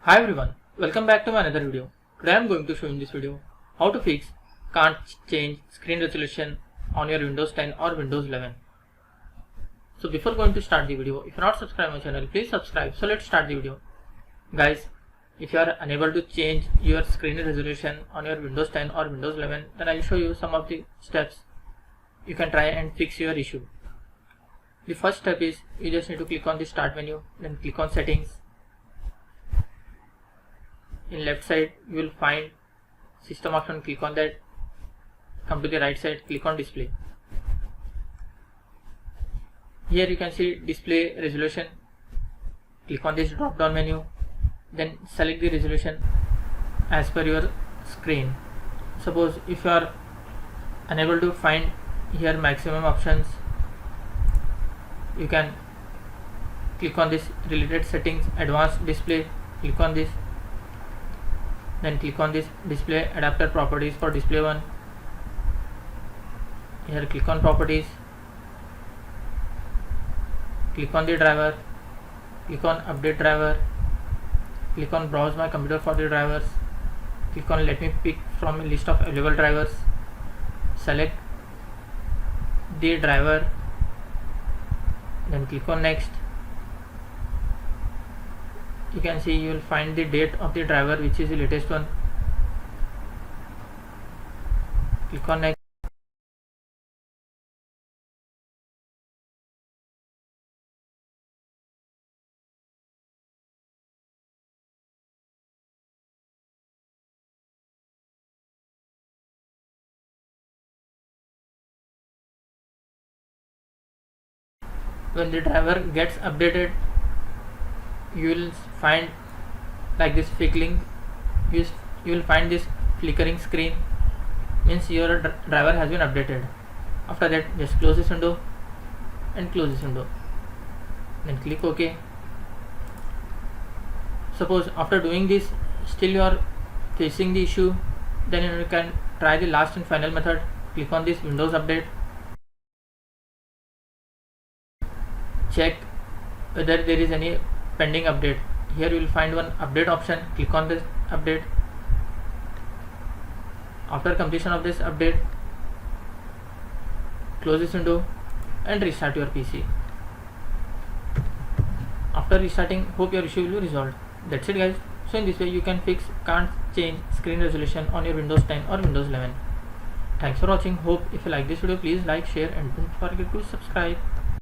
Hi everyone, welcome back to my another video. Today I am going to show in this video how to fix can't change screen resolution on your Windows 10 or Windows 11. So before going to start the video, if you are not subscribed my channel, please subscribe. So let's start the video. Guys, if you are unable to change your screen resolution on your Windows 10 or Windows 11, then I will show you some of the steps you can try and fix your issue. The first step is you just need to click on the start menu, then click on settings. In left side you will find system option, click on that. Come to the right side, click on display. Here you can see display resolution. Click on this drop down menu, then select the resolution as per your screen. Suppose if you are unable to find here maximum options, you can click on this related settings, advanced display, click on this, then click on this display adapter properties for display 1. Here click on properties, click on the driver, click on update driver, click on browse my computer for the drivers, click on let me pick from a list of available drivers, select the driver, then click on next. You can see you will find the date of the driver, which is the latest one. Click on next. When the driver gets updated, you will find like this flickering. You will find this flickering screen, means your driver has been updated. After that, just close this window and close this window, then click OK. Suppose after doing this still you are facing the issue, then you can try the last and final method. Click on this Windows Update, check whether there is any pending update. Here you will find one update option, click on this update. After completion of this update, close this window and restart your PC. After restarting, hope your issue will be resolved. That's it guys. So in this way you can fix can't change screen resolution on your Windows 10 or Windows 11. Thanks for watching. Hope if you like this video, please like, share and don't forget to subscribe.